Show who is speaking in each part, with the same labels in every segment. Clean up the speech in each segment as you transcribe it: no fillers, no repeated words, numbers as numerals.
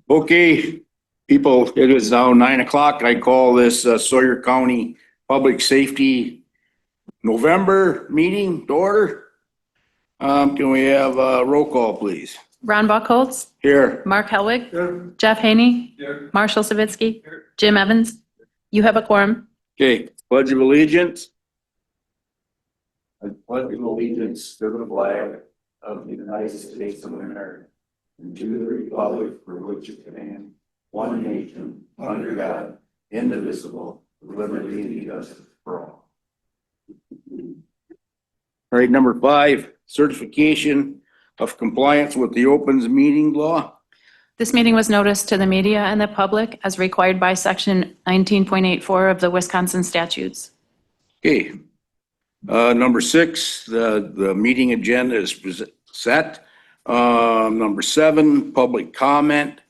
Speaker 1: Okay, people, it is now 9 o'clock. I call this Sawyer County Public Safety November meeting to order. Can we have a roll call, please?
Speaker 2: Ron Buckholz,
Speaker 1: Here.
Speaker 2: Mark Helwig, Jeff Haney, Marshall Savitsky, Jim Evans. You have a quorum.
Speaker 1: Okay, pledge of allegiance. I pledge allegiance to the flag of the United States of America and to the republic for which it stands, one nation, under God, indivisible, with liberty and justice for all. All right, number 5, certification of compliance with the opens meeting law.
Speaker 2: This meeting was noticed to the media and the public as required by section 19.84 of the Wisconsin statutes.
Speaker 1: Okay. Number 6, the meeting agenda is set. Number 7, public comment.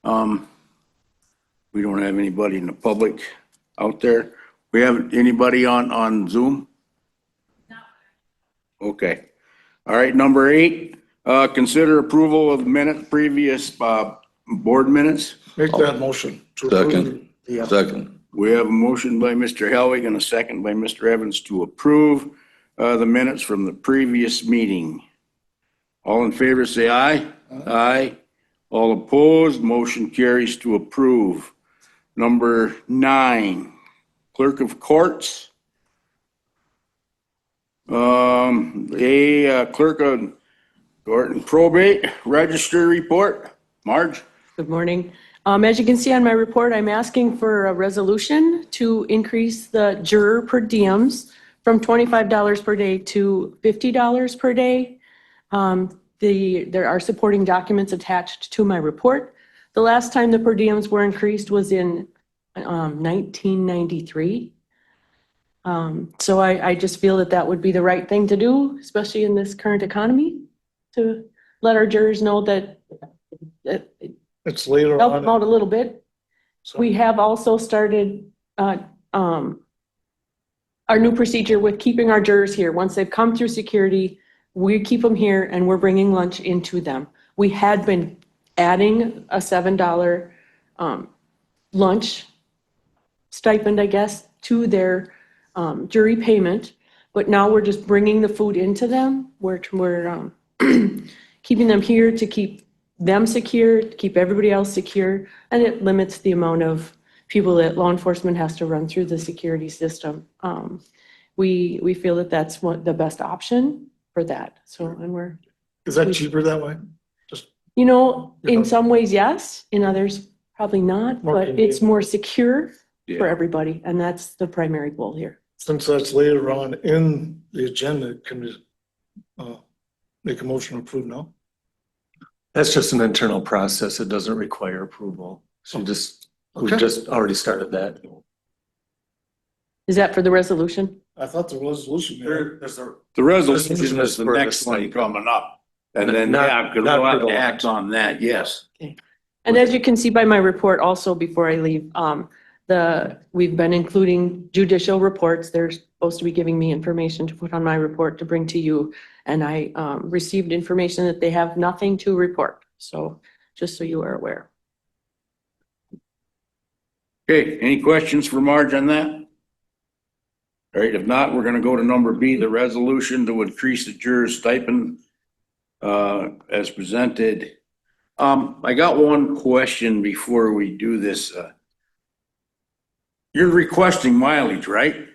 Speaker 1: We don't have anybody in the public out there. We have anybody on Zoom? No. Okay. All right, number 8, consider approval of previous board minutes.
Speaker 3: Make that motion. to approve.
Speaker 4: Second.
Speaker 1: We have a motion by Mr. Helwig and a second by Mr. Evans to approve the minutes from the previous meeting. All in favor, say aye. Aye. All opposed, motion carries to approve. Number 9, clerk of courts. Clerk of court and probate register report. Marge?
Speaker 5: Good morning. As you can see on my report, I'm asking for a resolution to increase the juror per diems from $25 per day to $50 per day. There are supporting documents attached to my report. The last time the per diems were increased was in 1993. So I just feel that would be the right thing to do, especially in this current economy, to let our jurors know that
Speaker 3: It's later
Speaker 5: help them
Speaker 3: on.
Speaker 5: out a little bit.
Speaker 3: So-
Speaker 5: We have also started our new procedure with keeping our jurors here. Once they've come through security, we keep them here and we're bringing lunch into them. We had been adding a $7 lunch stipend, I guess, to their jury payment, but now we're just bringing the food into them. We're keeping them here to keep them secure, to keep everybody else secure, and it limits the amount of people that law enforcement has to run through the security system. We feel that that's the best option for that. So, and
Speaker 3: Is that cheaper that way?
Speaker 5: in some ways, yes, in others, probably not,
Speaker 3: More
Speaker 5: but
Speaker 3: convenient.
Speaker 5: it's more secure
Speaker 1: Yeah.
Speaker 5: for everybody, and that's the primary goal here.
Speaker 3: Since that's later on in the agenda, can we make a motion to approve now?
Speaker 6: That's just an internal process. It doesn't require approval. So we
Speaker 3: Okay.
Speaker 6: just already started that.
Speaker 5: Is that for the resolution?
Speaker 3: I thought the resolution.
Speaker 1: The resolution
Speaker 6: Resolution
Speaker 1: is
Speaker 6: is
Speaker 1: the
Speaker 6: for the
Speaker 1: next one
Speaker 6: stipend.
Speaker 1: coming up. And then,
Speaker 6: Not-
Speaker 1: yeah, because
Speaker 6: not
Speaker 1: we'll
Speaker 6: for
Speaker 1: have
Speaker 6: the
Speaker 1: to act on that, yes.
Speaker 5: And as you can see by my report also, before I leave, we've been including judicial reports. They're supposed to be giving me information to put on my report to bring to you. And I received information that they have nothing to report. So just so you are aware.
Speaker 1: Okay, any questions for Marge on that? All right, if not, we're gonna go to number B, the resolution to increase the juror's stipend as presented. I got one question before we do this. You're requesting mileage, right?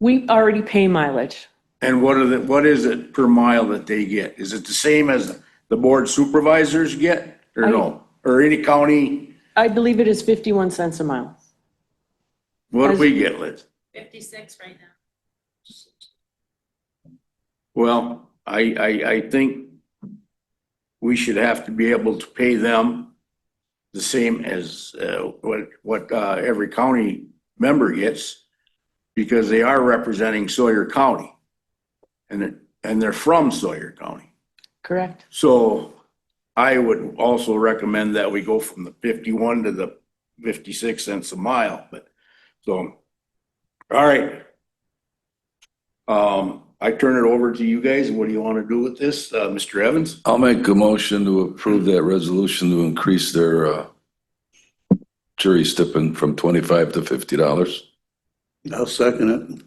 Speaker 5: We already pay mileage.
Speaker 1: And what is it per mile that they get? Is it the same as the board supervisors get or no? Or any county?
Speaker 5: I believe it is 51 cents a mile.
Speaker 1: What do we get, Liz?
Speaker 2: 56 right now.
Speaker 1: Well, I think we should have to be able to pay them the same as what every county member gets, because they are representing Sawyer County, and they're from Sawyer County.
Speaker 5: Correct.
Speaker 1: So I would also recommend that we go from the 51 to the 56 cents a mile. But so, all right. I turn it over to you guys. What do you want to do with this, Mr. Evans?
Speaker 4: I'll make a motion to approve that resolution to increase their jury stipend from $25 to $50.
Speaker 7: I'll second it.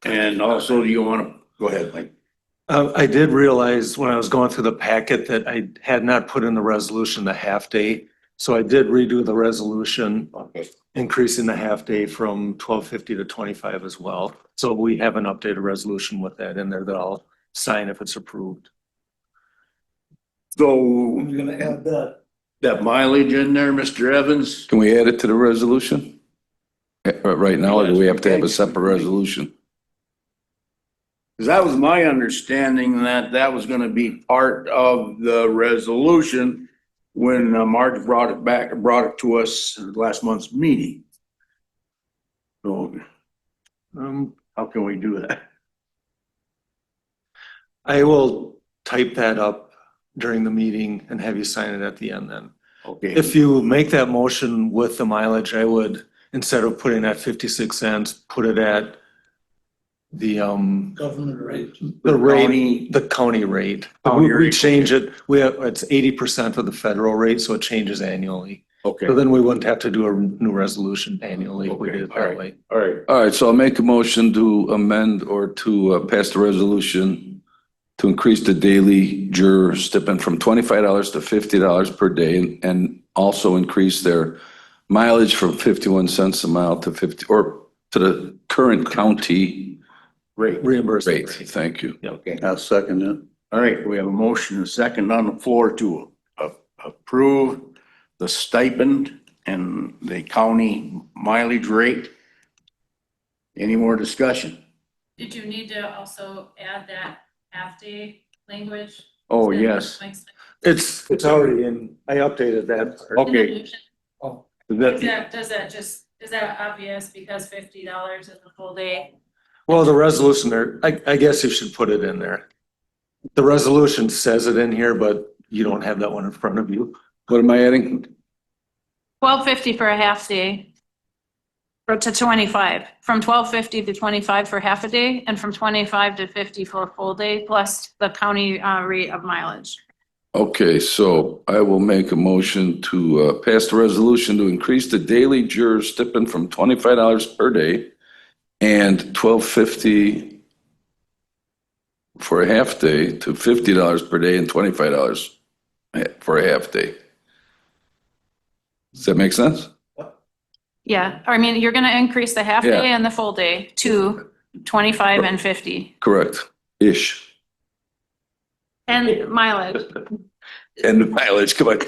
Speaker 1: And also, do you want to, go ahead, Mike.
Speaker 6: I did realize when I was going through the packet that I had not put in the resolution the half day. So I did redo the resolution,
Speaker 1: Okay.
Speaker 6: increasing the half day from 1250 to 25 as well. So we have an updated resolution with that in there that I'll sign if it's approved.
Speaker 1: So
Speaker 3: You're gonna add that.
Speaker 1: that mileage in there, Mr. Evans?
Speaker 4: Can we add it to the resolution? Right now, or do we have to have a separate resolution?
Speaker 1: Because that was my understanding that that was gonna be part of the resolution when Marge brought it to us at last month's meeting. So how can we do that?
Speaker 6: I will type that up during the meeting and have you sign it at the end then.
Speaker 1: Okay,
Speaker 6: If you make that motion with the mileage, I would, instead of putting at 56 cents, put it at the
Speaker 3: Government rate.
Speaker 6: the rate,
Speaker 1: county-
Speaker 6: the county rate.
Speaker 1: County
Speaker 6: We
Speaker 1: rate,
Speaker 6: change it, it's 80% of the federal rate, so it changes annually.
Speaker 1: okay,
Speaker 6: So then we wouldn't have to do a new resolution annually if we
Speaker 1: Okay,
Speaker 6: did it
Speaker 1: all right.
Speaker 6: that way.
Speaker 1: all right.
Speaker 4: All right, so I'll make a motion to amend or to pass the resolution to increase the daily juror stipend from $25 to $50 per day and also increase their mileage from 51 cents a mile to 50, or to the current county
Speaker 1: Great,
Speaker 6: Reimbursement
Speaker 4: rate.
Speaker 6: rate.
Speaker 4: Thank you.
Speaker 1: okay.
Speaker 7: I'll second it.
Speaker 1: All right, we have a motion and a second on the floor to approve the stipend and the county mileage rate. Any more discussion?
Speaker 2: Did you need to also add that half-day language?
Speaker 1: Oh, yes.
Speaker 6: It's already in, I updated that. part.
Speaker 1: Okay.
Speaker 3: Oh,
Speaker 2: Is that obvious because $50 is a full day?
Speaker 6: Well, the resolution there, I guess you should put it in there. The resolution says it in here, but you don't have that one in front of you.
Speaker 4: What am I adding?
Speaker 2: $12.50 for a half day. Or to 25, from $12.50 to 25 for half a day and from 25 to 50 for a full day, plus the county rate of mileage.
Speaker 4: Okay, so I will make a motion to pass the resolution to increase the daily juror stipend from $25 per day and $12.50 for a half day to $50 per day and $25 for a half day. Does that make sense?
Speaker 2: Yeah, I mean, you're gonna increase the half
Speaker 4: Yeah.
Speaker 2: day and the full day to 25 and 50.
Speaker 4: Correct, ish.
Speaker 2: And mileage.
Speaker 4: And the mileage, come on.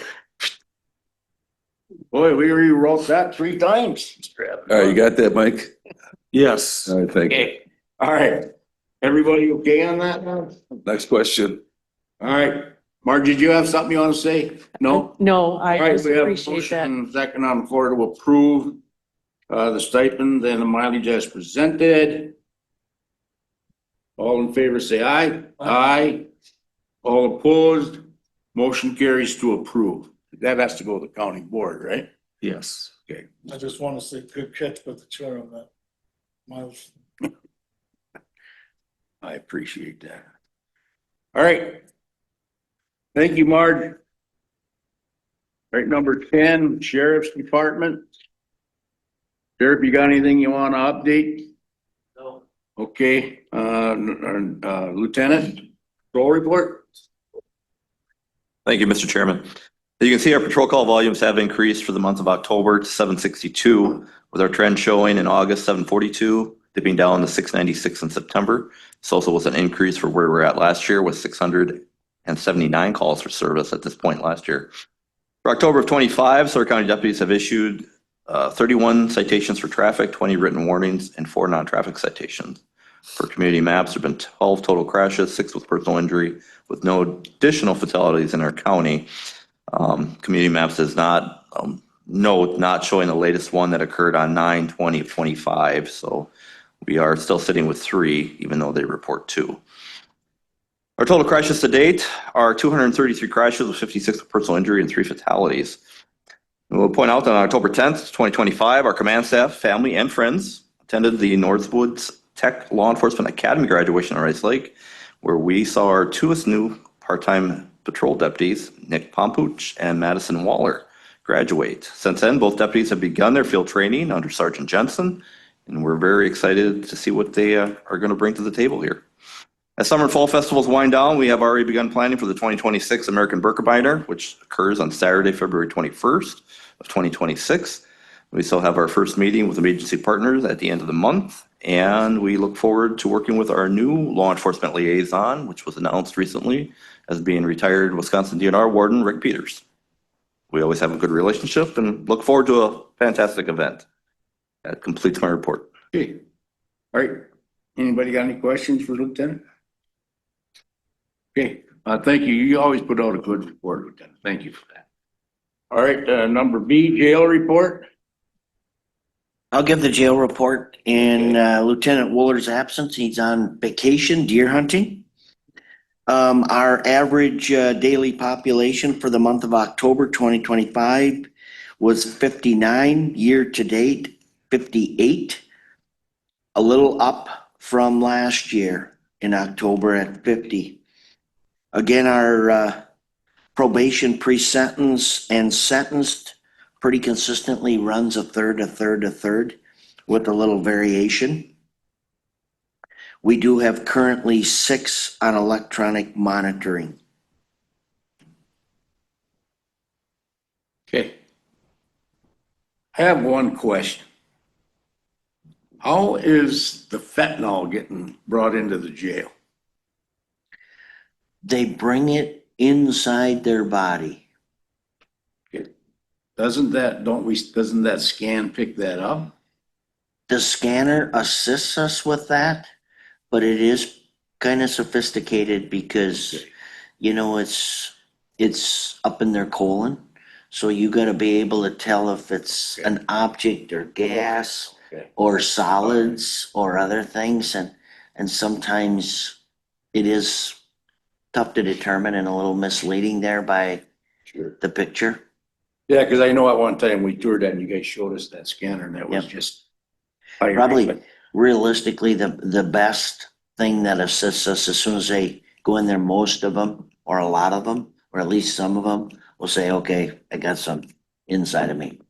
Speaker 1: Boy, we rewrote that 3 times.
Speaker 4: All right, you got that, Mike?
Speaker 6: Yes.
Speaker 4: All right, thank you.
Speaker 1: Okay, all right. Everybody okay on that now?
Speaker 4: Next question.
Speaker 1: All right. Marge, did you have something you want to say? No?
Speaker 5: No,
Speaker 1: All
Speaker 5: I
Speaker 1: right,
Speaker 5: just
Speaker 1: we have a
Speaker 5: appreciate that.
Speaker 1: motion and second on the floor to approve the stipend and the mileage as presented. All in favor, say aye. Aye. All opposed, motion carries to approve. That has to go to the county board, right?
Speaker 6: Yes.
Speaker 1: Okay.
Speaker 3: I just want to say good catch with the chair on that. Miles.
Speaker 1: I appreciate that. All right. Thank you, Marge. All right, number 10, Sheriff's Department. Sheriff, you got anything you want to update?
Speaker 6: No.
Speaker 1: Okay, Lieutenant, roll report?
Speaker 8: Thank you, Mr. Chairman. As you can see, our patrol call volumes have increased for the month of October to 762, with our trend showing in August 742, dipping down to 696 in September. This also was an increase for where we were at last year with 679 calls for service at this point last year. For October of 25, Sawyer County deputies have issued 31 citations for traffic, 20 written warnings, and 4 non-traffic citations. For community maps, there have been 12 total crashes, 6 with personal injury, with no additional fatalities in our county. Community maps does not note not showing the latest one that occurred on 9/20/25. So we are still sitting with 3, even though they report 2. Our total crashes to date are 233 crashes with 56 with personal injury and 3 fatalities. And we'll point out that on October 10th, 2025, our command staff, family, and friends attended the Northwoods Tech Law Enforcement Academy graduation in Rice Lake, where we saw our two new part-time patrol deputies, Nick Pompuch and Madison Waller, graduate. Since then, both deputies have begun their field training under Sergeant Jensen, and we're very excited to see what they are going to bring to the table here. As summer and fall festivals wind down, we have already begun planning for the 2026 American Birkebeiner, which occurs on Saturday, February 21st of 2026. We still have our first meeting with the agency partners at the end of the month, and we look forward to working with our new law enforcement liaison, which was announced recently as being retired Wisconsin DNR Warden Rick Peters. We always have a good relationship and look forward to a fantastic event. That completes my report.
Speaker 1: Okay. All right. Anybody got any questions for Lieutenant? Okay, thank you. You always put out a good report, Lieutenant. Thank you for that. All right, number B, jail report.
Speaker 9: I'll give the jail report in Lieutenant Wooler's absence. He's on vacation, deer hunting. Our average daily population for the month of October 2025 was 59, year to date 58, a little up from last year in October at 50. Again, our probation pre-sentence and sentenced pretty consistently runs a third with a little variation. We do have currently 6 on electronic monitoring.
Speaker 1: Okay. I have one question. How is the fentanyl getting brought into the jail?
Speaker 9: They bring it inside their body.
Speaker 1: Doesn't that scan pick that up?
Speaker 9: The scanner assists us with that, but it is kind of sophisticated because, you know, it's up in their colon. So you got to be able to tell if it's an object or gas or solids or other things. And sometimes it is tough to determine and a little misleading there by the picture.
Speaker 1: Yeah, because I know at one time we toured that and you guys showed us that scanner and that was
Speaker 9: Yep.
Speaker 1: just.
Speaker 9: Probably realistically, the best thing that assists us as soon as they go in there, most of them or a lot of them, or at least some of them will say, okay, I got some inside of me.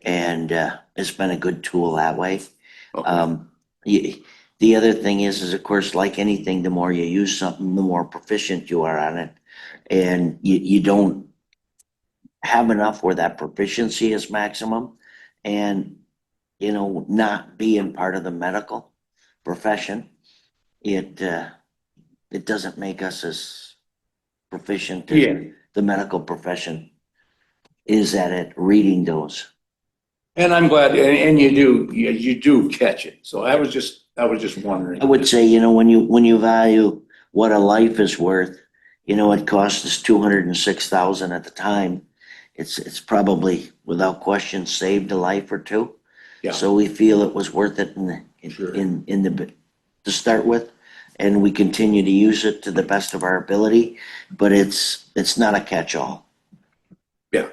Speaker 9: And it's been a good tool that way.
Speaker 1: Okay.
Speaker 9: The other thing is of course, like anything, the more you use something, the more proficient you are on it. And you don't have enough where that proficiency is maximum. And, you know, not being part of the medical profession, it doesn't make us as proficient as the medical profession is at it, reading those.
Speaker 1: And I'm glad, and you do catch it. So I was just wondering.
Speaker 9: I would say, you know, when you value what a life is worth, you know, it cost us $206,000 at the time. It's probably without question saved a life or two.
Speaker 1: Yeah.
Speaker 9: So we feel it was worth it to start with, and we continue to use it to the best of our ability. But it's not a catch-all.
Speaker 1: Yeah,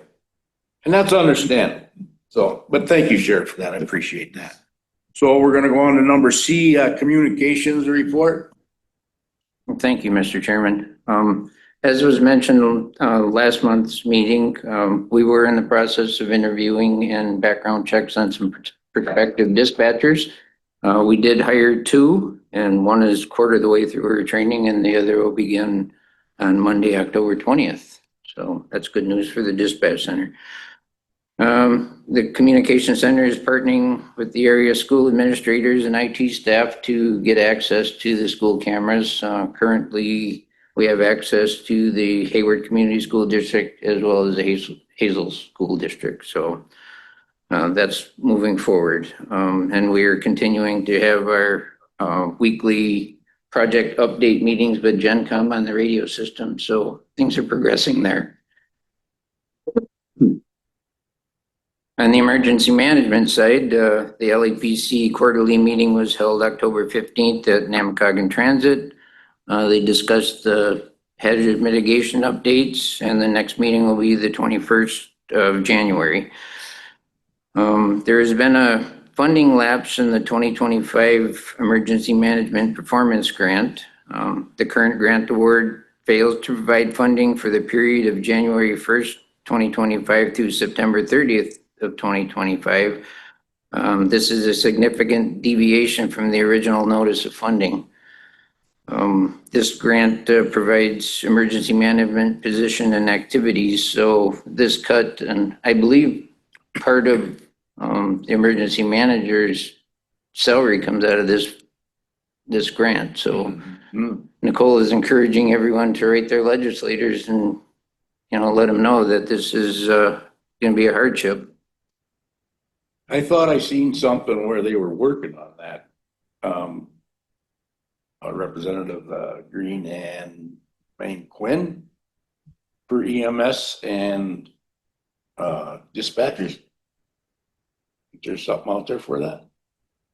Speaker 1: and that's understandable. So, but thank you, Sheriff, for that. I appreciate that. So we're gonna go on to number C, communications report.
Speaker 10: Thank you, Mr. Chairman. As was mentioned, last month's meeting, we were in the process of interviewing and background checks on some prospective dispatchers. We did hire 2, and one is quarter of the way through her training and the other will begin on Monday, October 20th. So that's good news for the dispatch center. The communication center is partnering with the area school administrators and IT staff to get access to the school cameras. Currently, we have access to the Hayward Community School District as well as the Hazel School District. So that's moving forward. And we are continuing to have our weekly project update meetings with GenCom on the radio system. So things are progressing there. On the emergency management side, the LEPC quarterly meeting was held October 15th at Namakagon Transit. They discussed the hazard mitigation updates, and the next meeting will be the 21st of January. There has been a funding lapse in the 2025 Emergency Management Performance Grant. The current grant award fails to provide funding for the period of January 1st, 2025 through September 30th of 2025. This is a significant deviation from the original notice of funding. This grant provides emergency management position and activities, so this cut, and I believe part of the emergency manager's salary comes out of this grant, so Nicole is encouraging everyone to write their legislators and, let them know that this is gonna be a hardship.
Speaker 1: I thought I seen something where they were working on that. Representative Green and Wayne Quinn for EMS and dispatchers. Is there something out there for that?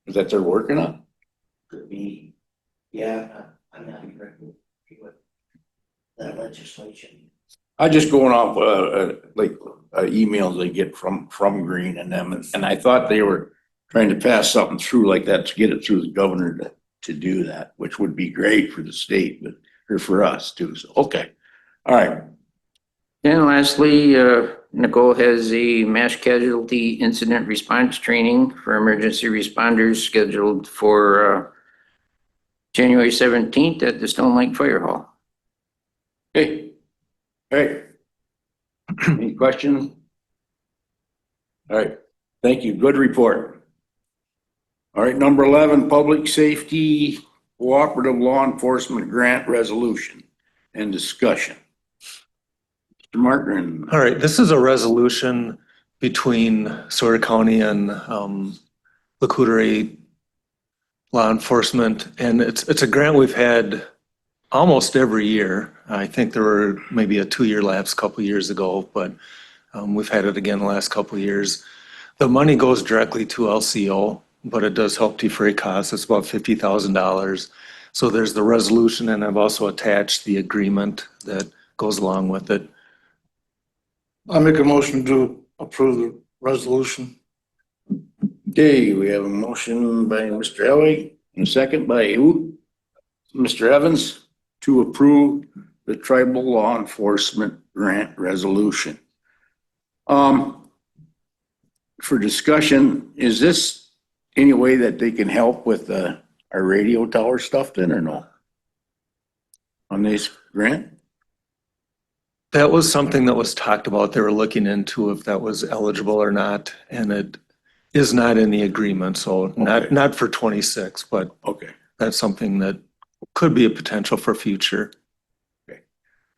Speaker 1: Is that they're working on?
Speaker 9: Could be, yeah, I'm not correct with that legislation.
Speaker 1: I just going off emails they get from Green and them, and I thought they were trying to pass something through like that to get it through the governor to do that, which would be great for the state, but or for us too. So okay, all right.
Speaker 10: And lastly, Nicole has a mass casualty incident response training for emergency responders scheduled for January 17th at the Stone Lake Fire Hall.
Speaker 1: Okay. All right. Any questions? All right. Thank you. Good report. All right. Number 11, Public Safety Cooperative Law Enforcement Grant Resolution and Discussion. Mr. Martin.
Speaker 6: All right, this is a resolution between Sawyer County and Lac Law Enforcement, and it's a grant we've had almost every year. I think there were maybe a 2-year lapse a couple years ago, but we've had it again the last couple of years. The money goes directly to LCO, but it does help defray costs. It's about $50,000. So there's the resolution, and I've also attached the agreement that goes along with it.
Speaker 3: I make a motion to approve the resolution.
Speaker 1: Okay, we have a motion by Mr. Elway and a second by who? Mr. Evans to approve the Tribal Law Enforcement Grant Resolution. For discussion, is this any way that they can help with our radio tower stuff then or no? On this grant?
Speaker 6: That was something that was talked about. They were looking into if that was eligible or not, and it is not in the agreement, so not for 26, but
Speaker 1: Okay.
Speaker 6: that's something that could be a potential for future.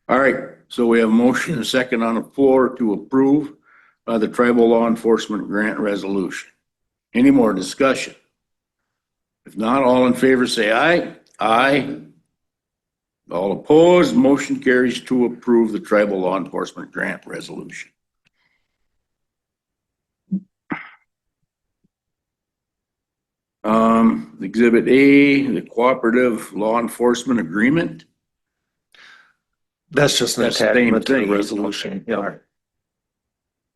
Speaker 1: All right, so we have a motion and a second on the floor to approve the Tribal Law Enforcement Grant Resolution. Any more discussion? If not, all in favor say aye. Aye. All opposed, motion carries to approve the Tribal Law Enforcement Grant Resolution. Exhibit A, the Cooperative Law Enforcement Agreement.
Speaker 6: That's just an
Speaker 1: That's the same
Speaker 6: attachment to the
Speaker 1: thing.
Speaker 6: resolution. Yeah.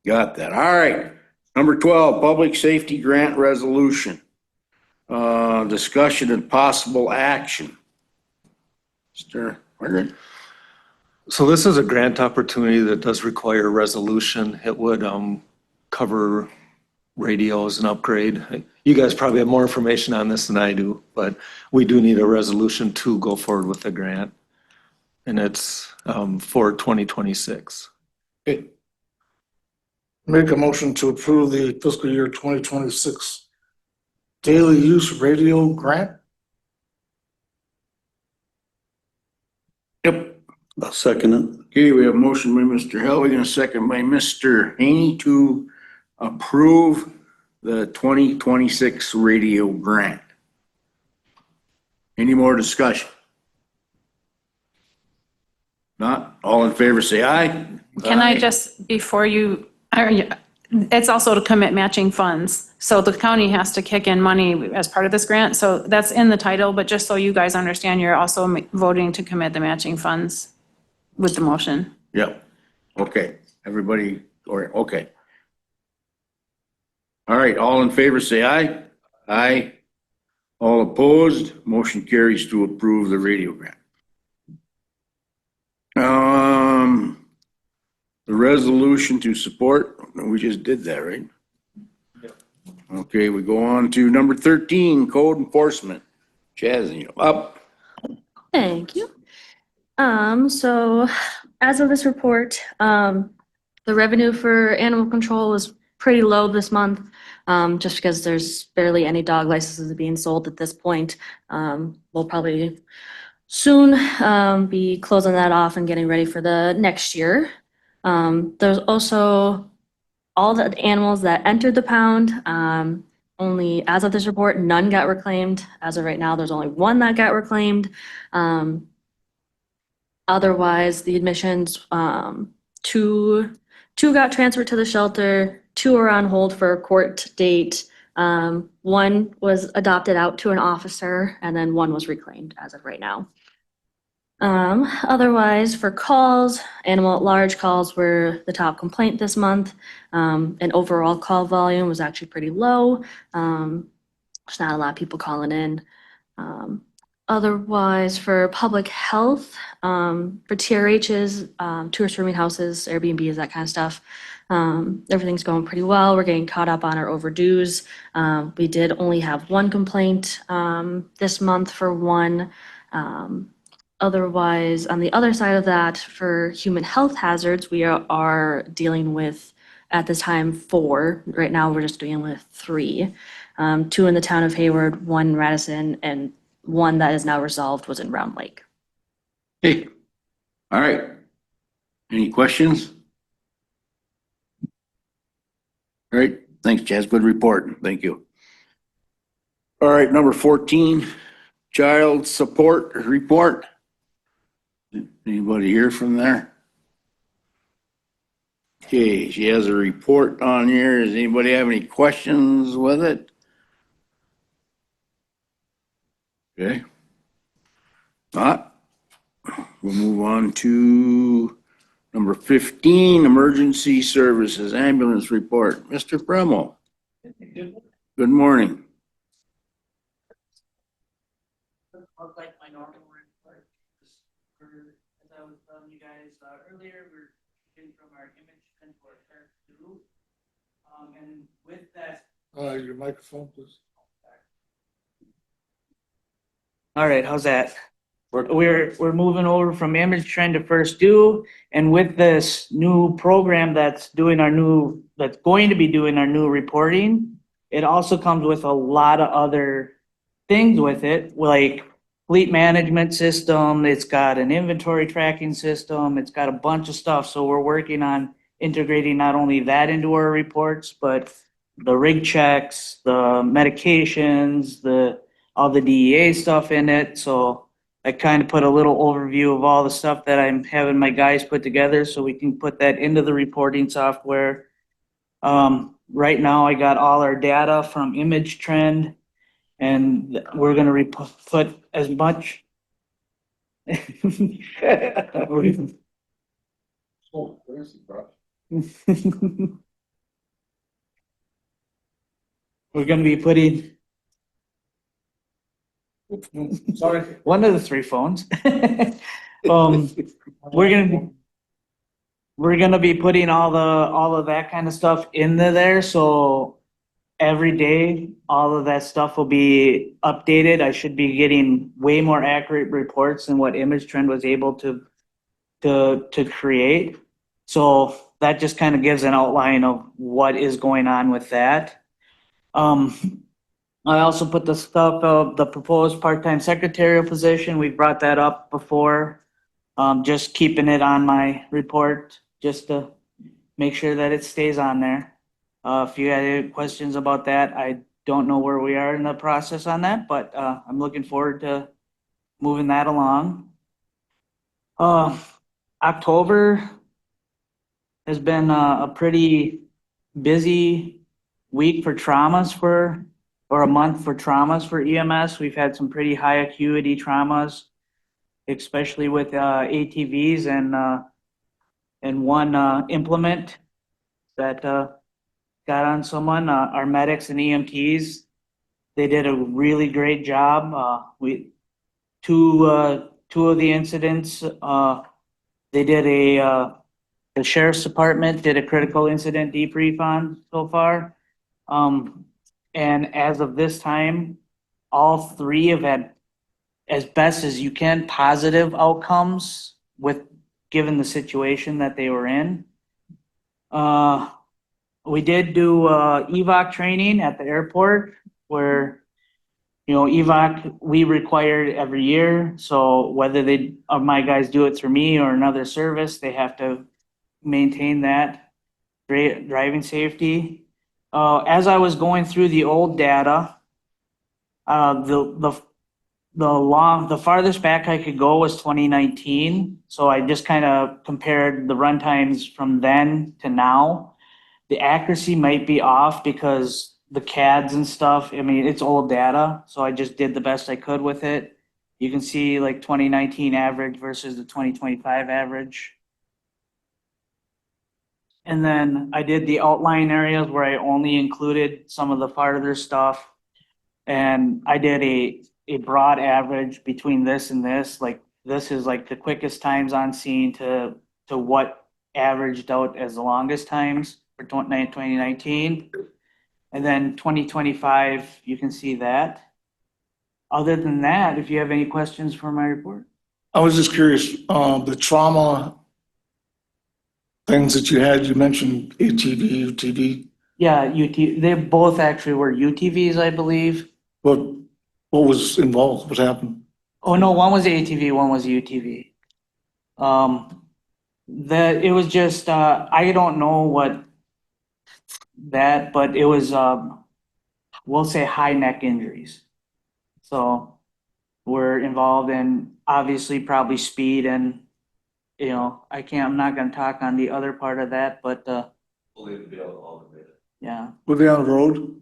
Speaker 1: Got that. All right. Number 12, Public Safety Grant Resolution. Discussion and possible action. Mr. Margaret.
Speaker 6: So this is a grant opportunity that does require resolution. It would cover radios and upgrade. You guys probably have more information on this than I do, but we do need a resolution to go forward with the grant. And it's for 2026.
Speaker 1: Okay.
Speaker 3: Make a motion to approve the fiscal year 2026 daily use radio grant.
Speaker 1: Yep.
Speaker 7: I'll second it.
Speaker 1: Okay, we have a motion by Mr. Helwig and a second by Mr. Haney to approve the 2026 radio grant. Any more discussion? Not, all in favor say aye.
Speaker 2: Can I
Speaker 1: Aye.
Speaker 2: just, before you, it's also to commit matching funds. So the county has to kick in money as part of this grant. So that's in the title, but just so you guys understand, you're also voting to commit the matching funds with the motion.
Speaker 1: Yep. Okay, everybody, or, okay. All right, all in favor, say aye. Aye. All opposed, motion carries to approve the radio grant. The resolution to support, we just did that, right? Okay, we go on to number 13, code enforcement. Chaz, you up?
Speaker 11: Thank you. So as of this report, the revenue for animal control is pretty low this month, just because there's barely any dog licenses being sold at this point. We'll probably soon, be closing that off and getting ready for the next year. There's also all the animals that entered the pound. Only as of this report, none got reclaimed. As of right now, there's only one that got reclaimed. Otherwise, the admissions, two got transferred to the shelter, two are on hold for a court date. One was adopted out to an officer, and then one was reclaimed as of right now. Otherwise, for calls, animal at large calls were the top complaint this month. And overall call volume was actually pretty low. There's not a lot of people calling in. Otherwise, for public health, for TRHs, tourist rooming houses, Airbnbs, that kind of stuff, everything's going pretty well. We're getting caught up on our overdues. We did only have one complaint this month for one. Otherwise, on the other side of that, for human health hazards, we are dealing with, at this time, 4. Right now, we're just dealing with 3. 2 in the town of Hayward, 1 in Radisson, and 1 that is now resolved was in Round Lake.
Speaker 1: Hey, all right. Any questions? All right, thanks, Chaz. Good report. Thank you. All right, number 14, child support report. Anybody hear from there? Okay, she has a report on here. Does anybody have any questions with it? Okay. Not. We'll move on to number 15, emergency services ambulance report. Mr. Bremo. Good morning.
Speaker 12: Like my normal report, as I was telling you guys earlier, we're in from our image and for part 2. And with that.
Speaker 3: Your microphone, please.
Speaker 12: All right, how's that? We're moving over from image trend to first due, and with this new program that's going to be doing our new reporting, it also comes with a lot of other things with it, like fleet management system. It's got an inventory tracking system. It's got a bunch of stuff. So we're working on integrating not only that into our reports, but the rig checks, the medications, all the DEA stuff in it. So I kind of put a little overview of all the stuff that I'm having my guys put together so we can put that into the reporting software. Right now I got all our data from Image Trend, and we're going to put as much. We're going to be putting
Speaker 3: Sorry.
Speaker 12: one of the 3 phones. We're gonna be putting all of that kind of stuff into there. So every day, all of that stuff will be updated. I should be getting way more accurate reports than what Image Trend was able to create. So that just kind of gives an outline of what is going on with that. I also put the stuff of the proposed part-time secretarial position. We brought that up before. Just keeping it on my report just to make sure that it stays on there. If you had any questions about that, I don't know where we are in the process on that, but I'm looking forward to moving that along. October has been a pretty busy week for traumas or a month for traumas for EMS. We've had some pretty high acuity traumas, especially with ATVs and one implement that got on someone, our medics and EMTs. They did a really great job. Two of the incidents, they did the sheriff's department did a critical incident debrief on so far. And as of this time, all three have had, as best as you can, positive outcomes given the situation that they were in. We did do EVOC training at the airport where, EVOC we required every year. So whether my guys do it through me or another service, they have to maintain that driving safety. As I was going through the old data, the farthest back I could go was 2019. So I just kind of compared the run times from then to now. The accuracy might be off because the CADs and stuff, I mean, it's old data. So I just did the best I could with it. You can see like 2019 average versus the 2025 average. And then I did the outline areas where I only included some of the farther stuff. And I did a broad average between this and this. Like this is like the quickest times on scene to what averaged out as the longest times for 2019. And then 2025, you can see that. Other than that, if you have any questions for my report.
Speaker 3: I was just curious, the trauma things that you mentioned ATV, UTV.
Speaker 12: Yeah, they both actually were UTVs, I believe.
Speaker 3: What was involved? What happened?
Speaker 12: Oh, no, one was a ATV, one was a UTV. It was just, I don't know what but it was, we'll say high neck injuries. So we're involved in obviously probably speed and, I'm not gonna talk on the other part of that, but, yeah.
Speaker 3: Were they on the road?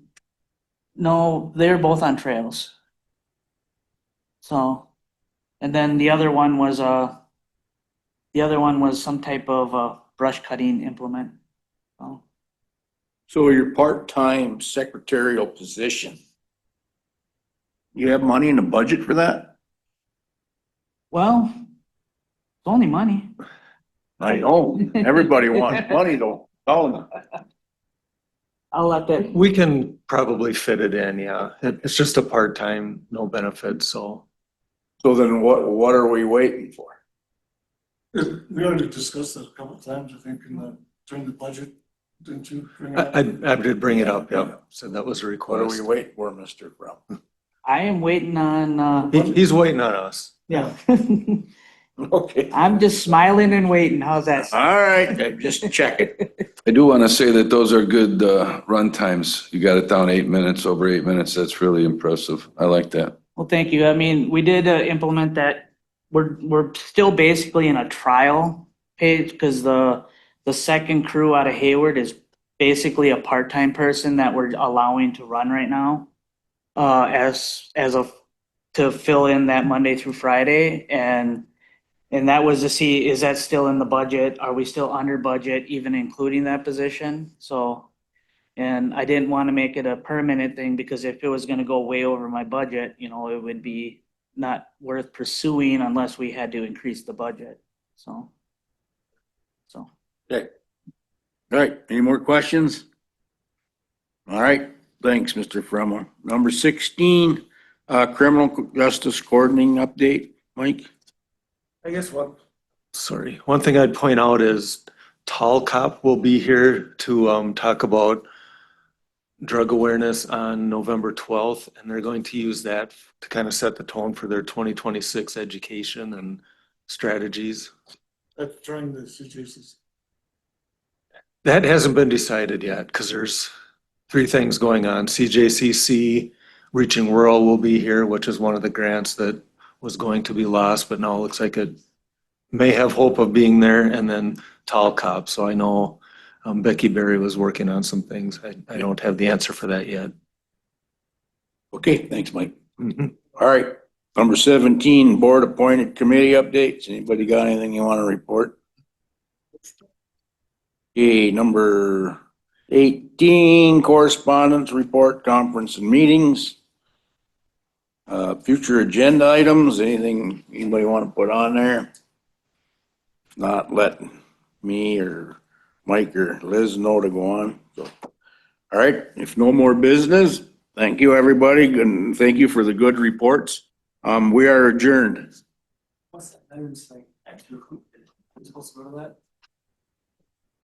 Speaker 12: No, they're both on trails. So, and then the other one was some type of brush cutting implement.
Speaker 1: So your part-time secretarial position, you have money in the budget for that?
Speaker 12: Well, it's only money.
Speaker 1: I know, everybody wants money though, don't they?
Speaker 12: I'll let that.
Speaker 6: We can probably fit it in, yeah. It's just a part-time, no benefits, so.
Speaker 1: So then what are we waiting for?
Speaker 3: We already discussed that a couple of times, I think, during the budget, didn't you?
Speaker 6: I did bring it up, yeah. So that was a
Speaker 1: What are we
Speaker 6: request.
Speaker 1: waiting for, Mr. Brown?
Speaker 12: I am waiting on,
Speaker 6: He's waiting on us.
Speaker 12: yeah.
Speaker 1: Okay.
Speaker 12: I'm just smiling and waiting. How's that?
Speaker 1: All right, just check it.
Speaker 4: I do want to say that those are good run times. You got it down 8 minutes, over 8 minutes. That's really impressive. I like that.
Speaker 12: Well, thank you. I mean, we did implement that. We're still basically in a trial page because the second crew out of Hayward is basically a part-time person that we're allowing to run right now, to fill in that Monday through Friday. And that was to see, is that still in the budget? Are we still under budget, even including that position? So, and I didn't want to make it a permanent thing because if it was going to go way over my budget, it would be not worth pursuing unless we had to increase the budget. So.
Speaker 1: Okay. All right, any more questions? All right, thanks, Mr. Fremler. Number 16, criminal justice coordinating update, Mike?
Speaker 3: I guess what?
Speaker 6: Sorry. One thing I'd point out is Tall Cop will be here to talk about drug awareness on November 12th, and they're going to use that to kind of set the tone for their 2026 education and strategies.
Speaker 3: That's during the CJCC.
Speaker 6: That hasn't been decided yet because there's 3 things going on. CJCC, Reaching Rural will be here, which is one of the grants that was going to be lost, but now it looks like it may have hope of being there. And then Tall Cop. So I know Becky Berry was working on some things. I don't have the answer for that yet.
Speaker 1: Okay, thanks, Mike.
Speaker 6: Mhm.
Speaker 1: All right, number 17, board appointed committee updates. Anybody got anything you want to report? Okay, number 8, 18, correspondence report, conference and meetings. Future agenda items, anything anybody want to put on there? If not, let me or Mike or Liz know to go on. So, all right, if no more business, thank you, everybody, and thank you for the good reports. We are adjourned.
Speaker 6: What's that? I was like, supposed to go to that?